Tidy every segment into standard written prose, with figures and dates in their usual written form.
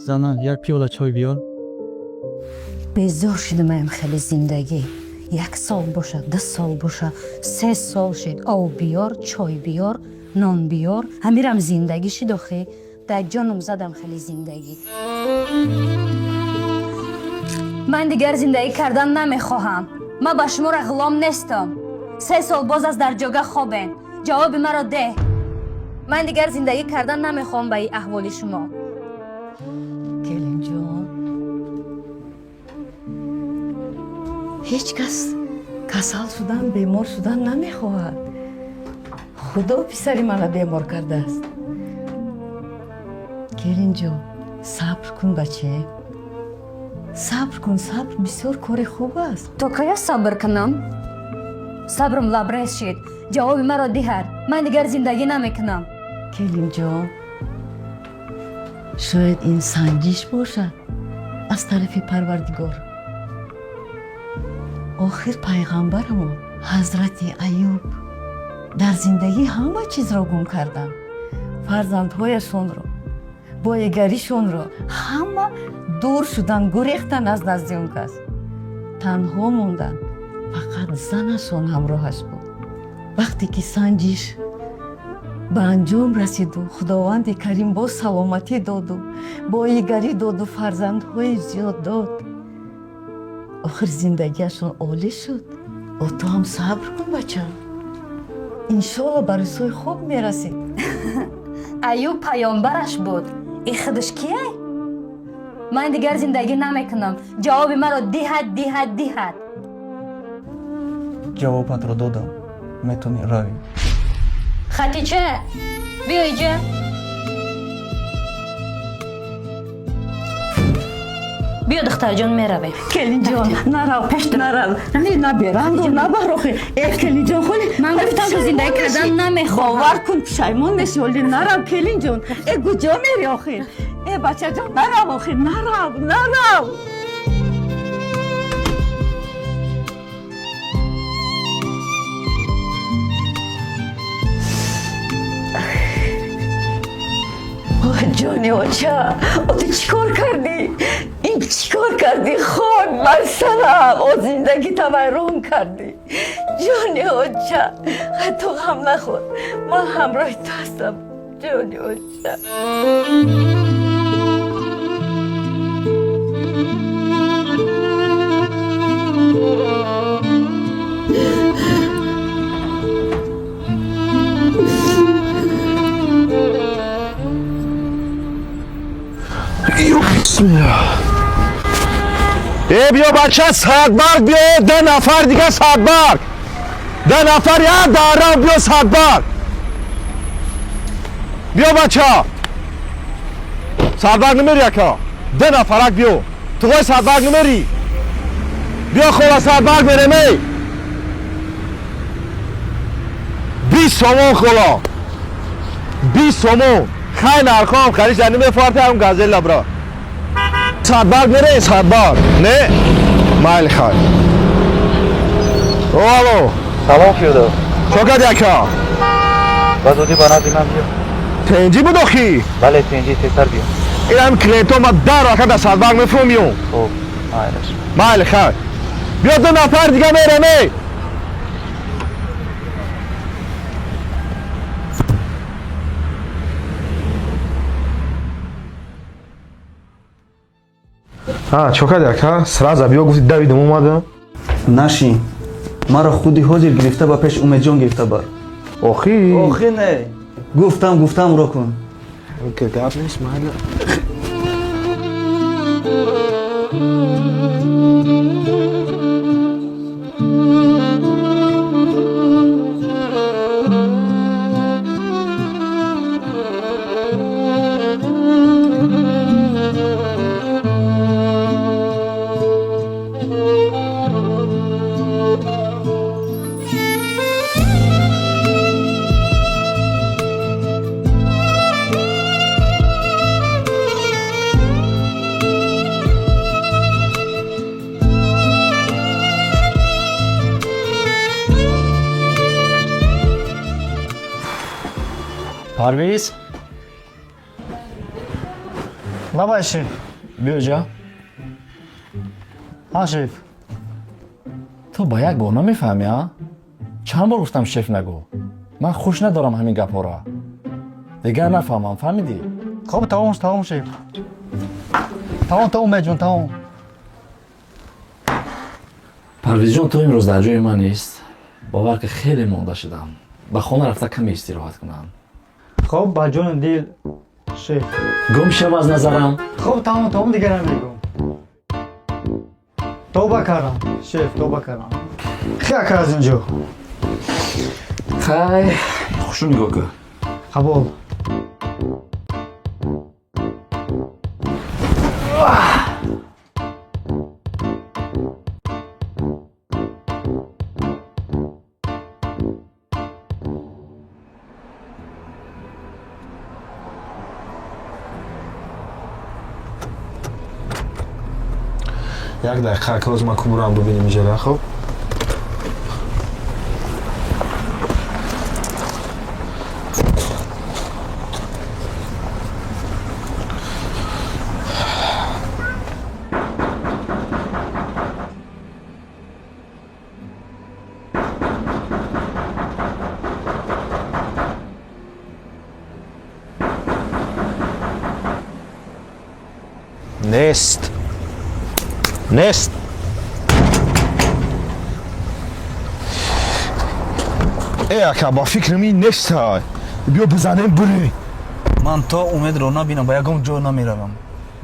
زنان یک پیاله چای بیار. безор шудамаям хеле зиндагӣ. 1 сол боша, 2 сол боша, 3 сол шид. Об биёр, чой биёр, нон биёр. Ҳамирам зиндагӣ шид охе. Дар ҷоным задам хеле зиндагӣ. Ман дигар зиндагӣ кардан намехоҳам. Ман ба шуморо ғулом нестам. 3 сол боз аз дар ҷога хобен. ҷавоби маро деҳ. Ман дигар зиндагӣ кардан намехоҳам ба ин аҳволи шумо. келинҷон, ҳеҷ кас касал шудан, бемор шудан намехоҳад. худо писари мана бемор кардааст. келинҷон, сабр кун баче. сабр кун, сабр бисёр кори хуб аст. То кая сабр кунам? Сабрым лабрез шид. ҷавоби маро диҳар. Ман дигар зиндагӣ намекунам. келинҷон, шояд ин санҷиш бошад аз тарафи парвардигор. охир пайғамбарамон ҳазрати Айюб дар зиндагӣ ҳама чизро гум карданд. фарзандҳояшонро, боягаришонро ҳама дур шуданд, гурехтанд аз назди он кас. танҳо монданд, фақат занашон ҳамроҳаш буд. вақте ки санҷиш ба анҷом расиду, худованди карим боз саломатӣ доду, боигарӣ доду, фарзандҳои зиёд дод. охир зиндагиашон олӣ шуд. ту ҳам сабр кун бачам. иншолло ба рӯзҳои хуб мерасӣ. Айюб паёмбараш буд. ин худаш кие? Ман дигар зиндагӣ намекунам. ҷавоби маро диҳад, диҳад, диҳад. ҷавобатро додам. метавонӣ равӣ. Хатича, биё иҷа. биё духтарҷон, меравем. келинҷон, нарав, нарав. Наберанду, набарохи. келинҷон, холи. Ман гуфтам ту зиндагӣ кардан намехоҳам. бовар кун, пушаймон мешӣ. оли нарав, келинҷон. куҷо мери охир? бачаҷон, нарав охир, нарав, нарав. ҷони оча, ту чӣ кор кардӣ? ин чӣ кор кардӣ? хок бар сарам, зиндагита вайрон кардӣ. ҷони оча, ту ғам нахӯр. ман ҳамроҳи ту ҳастам. ҷони оча. بیا بچه صدبرگ بیا 10 نفر دیگه صدبرگ 10 نفر یک داره بیا صدبرگ بیا بچه صدبرگ نمیری یکا 10 نفرک بیا تو قای صدبرگ نمیری بیا خواه صدبرگ میرمی 20 سومون خواه 20 سومون خیلی ارکام خریش در نمیفارته هم گازل لبرا صدبرگ میره صدبرگ نه مایل خواهی الو سلام فیودا چوکت یکا بازودی بنا دیمم بیا تنجی بود اخی بله تنجی تیتر بیا این هم کلیتو ما در وقت در صدبرگ میفرومیون خب مایلش مایل خواهی بیا 2 نفر دیگه میره می чокад яка сразу бё гуфти давидам омадам. нашин маро худи ҳозир гирифта ба пеш умедҷон гирифта бар. Охи. охи не гуфтамро кун. Окей, гап нест майли. پرویز بابا شریف بیا جا ها شریف تو با یک بار نمیفهمی ها چند بار گفتم شریف نگو من خوش ندارم همین گپا را دیگر نفهمم فهمیدی خب تمام شریف تمام امید جون تمام. پرویز جان تو امروز در جای من نیست باور که خیلی مانده شدم به خانه رفته کمی استراحت کنم خب با جون دیل شریف گم شو از نظرم خب تمام دیگر نمیگم. توبه کردم شریف توبه کردم. خیلی از اینجا خیلی خوشو نگاه کن قبول. یک دقیقه که ما کبرم ببینیم اینجا خب نیست ای اکا با فکرم این نیست های بیا بزنیم بری من تا امیدро نبینم با یگم جا نمیروم.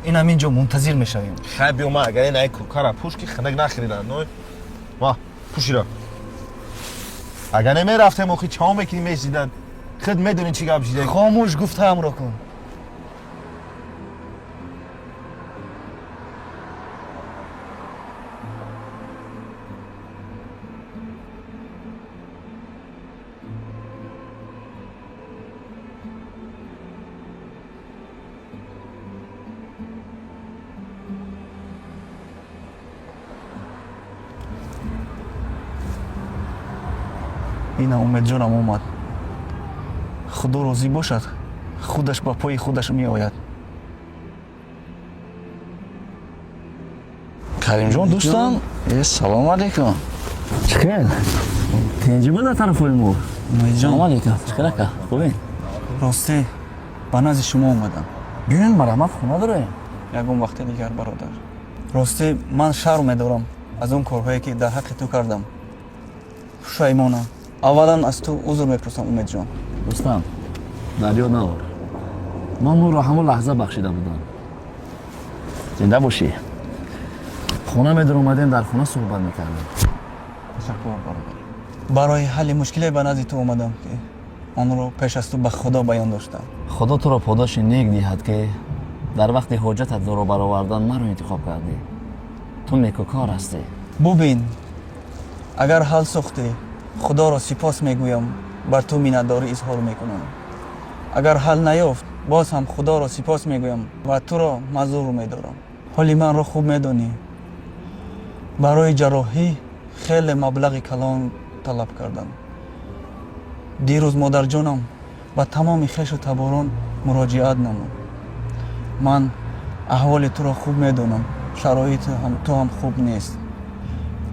این همینجا منتظر میشویم. خیلی بیا ما اگر این ای کوکارا پوش که خنک نخریدن نوی ما پوشی را اگر نمی رفتیم اخی چه هم بکنیم میزیدن خود میدونین چی گپ شده خاموش گفتم را کن. این امید جانم اومد. خدا راضی باشد خودش با پای خودش می آید. کریم جان دوستم سلام علیکم چخیر تنجی بود در طرف ما امید سلام جان علیکم چخیر که خوبین راستی به نزد شما اومدم. بیاین مرحمت خونه داریم یگم وقت دیگر برادر. راستی من شرم میدارم از اون کارهایی که در حق تو کردم. پشیمانم. اولا از تو عذر میپرسم امید جان. دوستم دریا نبار من اون رو همون لحظه بخشیده بودم زنده باشی خونه میدر اومدیم در خونه صحبت میکردیم تشکر برادر. برای حل مشکلی به نزد تو اومدم که آن رو پیش از تو به خدا بیان داشتم. خدا تو را پاداش نیک دهد که در وقت حاجتت رو برآوردن من رو انتخاب کردی تو نیکوکار هستی ببین اگر حل ساختی خدا را سپاس میگویم بر تو مینداری اظهار میکنم. اگر حل نیافت باز هم خدا را سپاس میگویم و تو را معذور میدارم. حالی من را خوب میدانی برای جراحی خیلی مبلغ کلان طلب کردم. دیروز مادر جانم با تمام خویش و تباران مراجعت نمود. من احوال تو را خوب میدونم شرایط تو هم خوب نیست.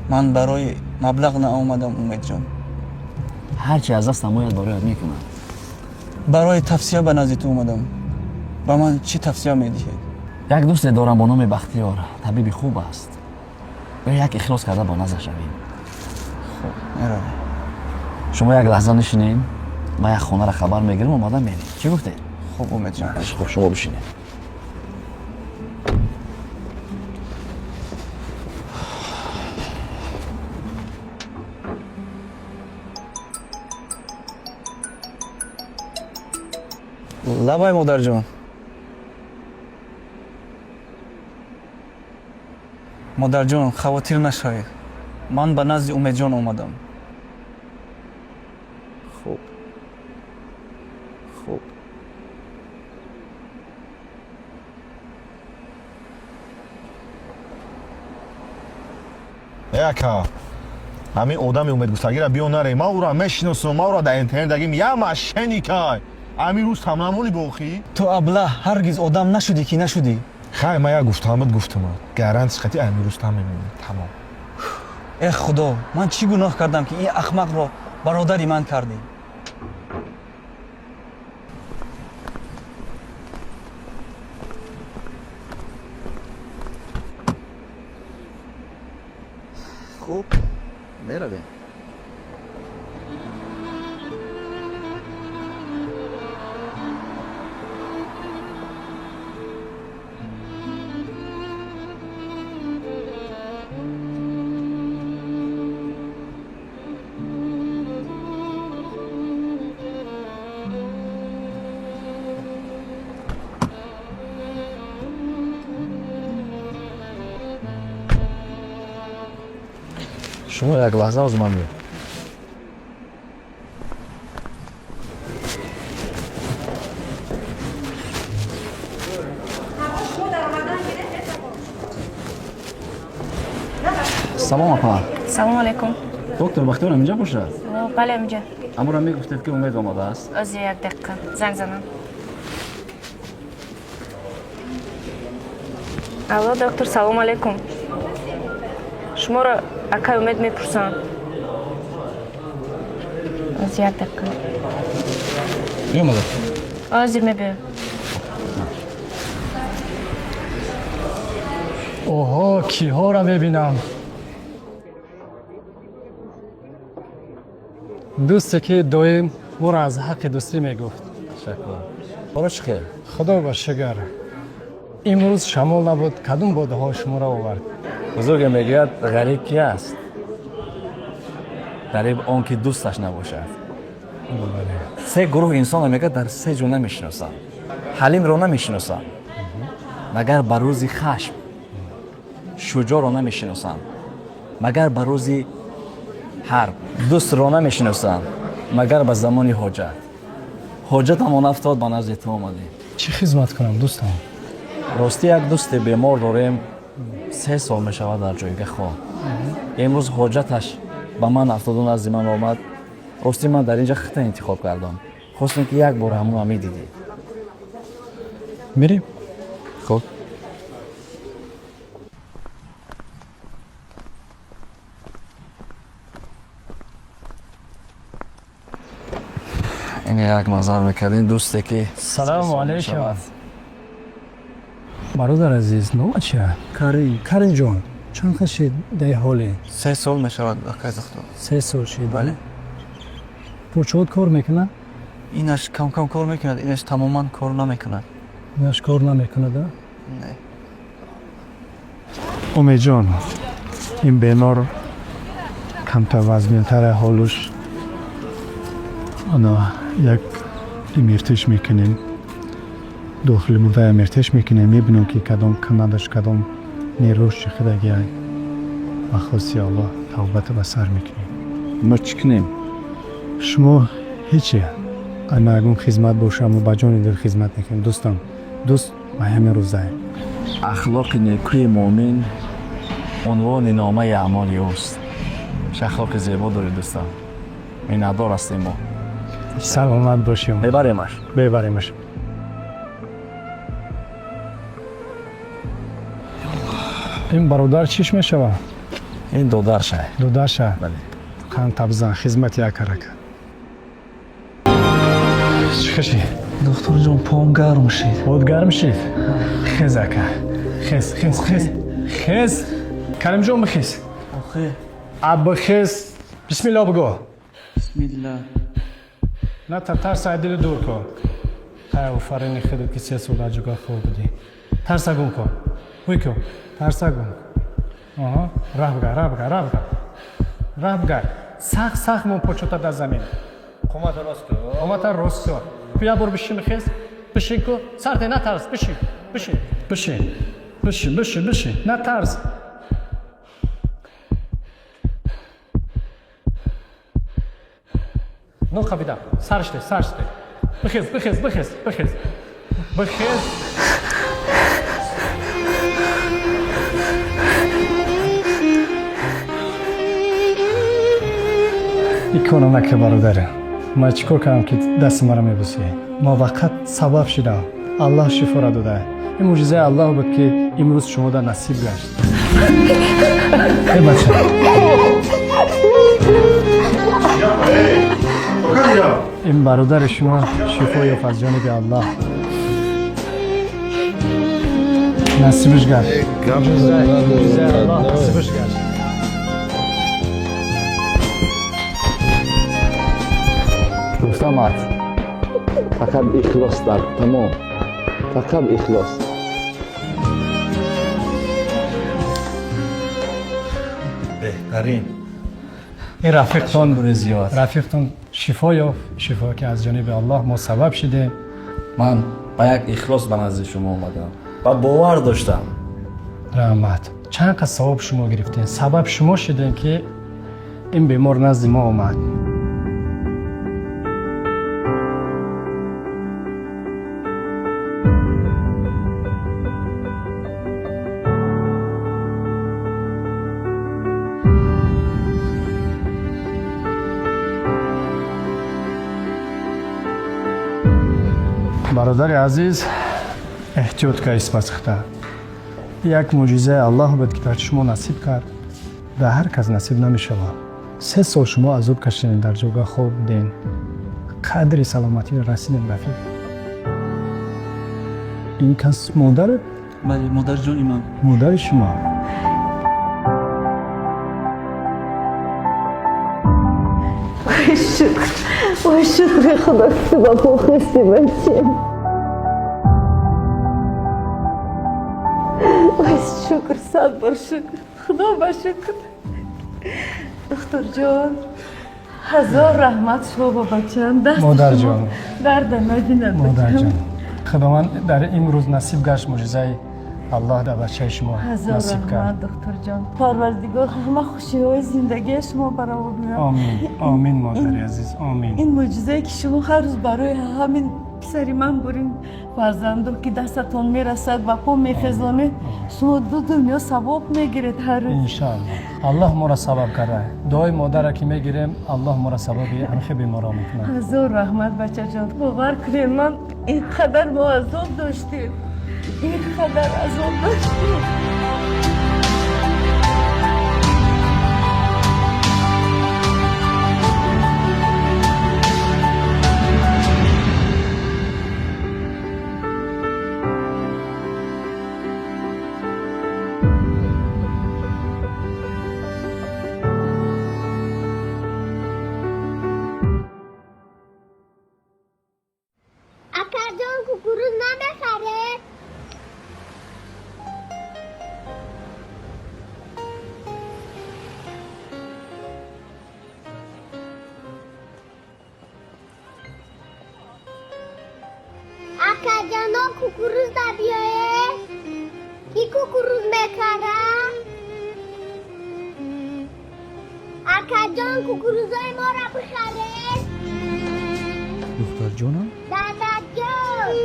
من برای مبلغ نآمدم امید جان. هرچی از دستم باید برایت میکنم برای تفسیه به نزد تو اومدم. به من چی تفسیه میدهید؟ як дӯсте дорам бо номи Бахтиёр. Табиби хуб аст. бия як ихлос карда бо назар шавем. меравем. шумо як лаҳза нишинем, ман як хонаро хабар мегирам, омада мерем. чӣ гуфтед? хуб умедҷон. хуб, шумо бишинед. лабай модарҷон. модарҷон, хавотир нашавед. ман ба назди умедҷон омадам. хуб. хуб. яка ҳамин одами умедгустагира биё наре. ман ӯро мешиносам, ман ӯро дар интернет дагим я мошенникай. ҳамин рӯз тамнамони бохӣ. ту абла ҳаргиз одам нашудӣ ки нашудӣ. хай ман як гуфтаҳамат гуфтамат. гарант сиқати ҳамин рӯз тамемонӣ. тамом. эх худо, ман чӣ гуноҳ кардам ки ин ахмақро бародари ман кардӣ? хуб, меравем. шумо як лаҳза оз ман биё. салом апа. салому алейкум. доктор Бахтиёр инҷа бошад? бале инҷа. аморо мегуфтед ки умед омадааст. ози як дақиқа занг занам. алло доктор, салому алейкум. шуморо акай умед мепурсам. ози як дақиқа. меомада. ҳозир мебиём. اوها کیها را ببینم دوستی که دویم او را از حق دوستی میگفت شکر. برو چی خیر؟ خدا با شگر امروز شمال نبود کدوم باده ها شما را آورد بزرگ میگوید غریب کی است؟ غریب آن که دوستش نباشد. سه گروه انسان میگه در سه جو نمیشناسن. حلیم رو نمیشناسن مگر بر روز خشم. شجاع رو نمیشناسن مگر بر روز حرب. دوست رو نمیشناسن مگر به زمان حاجت. حاجت هم افتاد به نزد تو آمدیم. چی خدمت کنم دوستم؟ راستی یک دوست بیمار داریم 3 سال میشود در جایگاه خواه. امروز حاجتش به من افتاد و نزد من آمد. راستی من در اینجا خطا انتخاب کردم. خواستم که یک بار همون همی دیدی. میریم؟ خب این یک نظر میکردین دوستی که سلام علیکم برادر عزیز نام چیه؟ کریم جان چند خشید در حالی؟ 3 سال мешавад акай дохтор. 3 سال شد بله پوچود کار میکنه؟ инаш кам кор мекунад, инаш тамоман кор намекунад. اینش کار نمیکنه ده؟ не. امید جان این بیمار کمتر وزن‌تر حالش انا یک امرتش میکنیم داخل بوده امرتش میکنیم میبینم که کدام کمدش کدام نیروش چقدر و خاصی الله توبت به سر میکنیم ما چی کنیم؟ شما هیچی اما اگه خدمت باشه ما با جان دل خدمت میکنیم دوستان دوست به همین روزه اخلاق نیکوی مؤمن عنوان نامه اعمال اوست. اخلاق زیبا داری دوستان. میندار هستیم ما. سلامت باشیم ببریمش این برادر چیش میشوه؟ این دودرشه. دودرشه؟ بله. کن تبزن خدمت یک کرک چی دکتر جان پام گرم شد. خود گرم شید. خیز اکا. خیز. کریم جان بخیز. آخه اب خیز. بسم الله بگو. بسم الله. نه ترس دل دور کن. تا فرین خودت که 3 سال جگاه خوب بودی. ترس گم کن. وی کن. ترس گم. آها. راه بگیر. سخت من پچوتا در زمین. قامت راست کن. بیا برو بشین خیز. بشین کن. سرت نه ترس. بشین. نه ترس. نو خبیدم. سرش ده. بخیز. میکنم که برادره ما چیکار کنم که دست مرا میبوسی ما وقت سبب شدم الله شفا را داده این معجزه الله بود که امروز شما در نصیب گشت ای بچه این برادر شما شفا یافت از جانب الله نصیبش گشت معجزه الله نصیبش گشت رفتمت فقط اخلاص در تمام فقط اخلاص بهترین این رفیقتان زیاد رفیقتان شفا یافت شفا که از جانب الله ما سبب شده من با یک اخلاص به نزد شما اومدم و باور داشتم رحمت چند قد ثواب شما گرفتین سبب شما شدین که این بیمار نزد ما اومد برادر عزیز احتیاط که اسم سخته یک معجزه الله بود که در شما نصیب کرد به هر کس نصیب نمیشه 3 سال شما عذاب کشیدین در جایگاه خوب بودین قدر سلامتی رسیدین رفیق این کس مادر بله مادر جان من مادر شما وای شکر خدا که با پخستی بچه وای شکر صد بار شکر خدا با شکر دکتر جان هزار رحمت شما با بچم دست مادر شما جان درد نبیند مادر بچم جان خداوند در این روز نصیب گشت معجزه الله در بچه شما هزار نصیب رحمت کرد دکتر جان پروردگار همه خوشی های زندگی شما برای آمین مادر عزیز آمین این معجزه که شما هر روز برای همین پسری من برین فرزندو که دستتون میرسد و پا میخزانه شما 2 دنیا ثواب میگیرید هر روز انشاءالله الله ما را سبب کرده دعای مادر که میگیریم الله ما را سبب همه بیمارا میکنه هزار رحمت بچه جان باور کنید من اینقدر ما عذاب داشتیم اینقدر عذاب داشتیم اکرجان کوکوروز نمیخره؟ اکرجان کوکوروز نبیایه؟ کی کوکوروز میخره؟ اکرجان کوکوروزای ما را بخره؟ دختر جانم دادر جان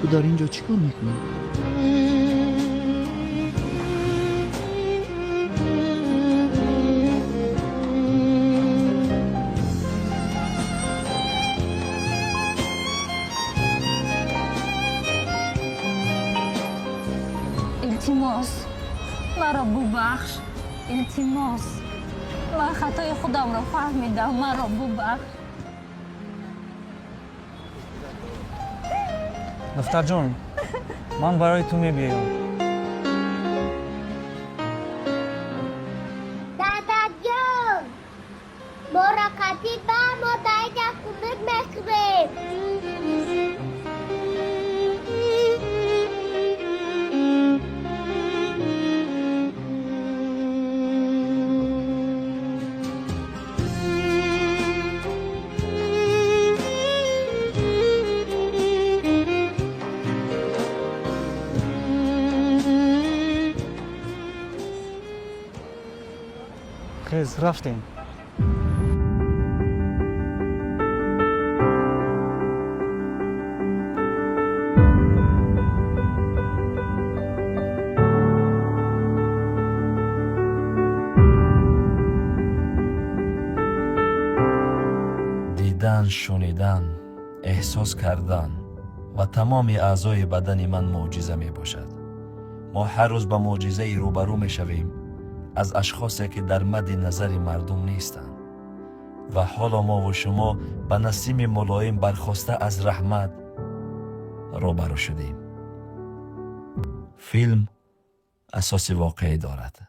تو در اینجا چیکار میکنی؟ التماس مرا ببخش التماس من خطای خودم را فهمیدم مرا ببخش دخترجان من برای تو میبیام. داداجان برکتی با ما دایده خونک مخرب. خیز رفتیم. دیدن، شنیدن، احساس کردن و تمام اعضای بدن من معجزه می باشد. ما هر روز با معجزه روبرو می شویم از اشخاصی که در مد نظر مردم نیستند و حالا ما و شما به نسیم ملایم برخاسته از رحمت روبرو شدیم. فیلم اساس واقعی دارد.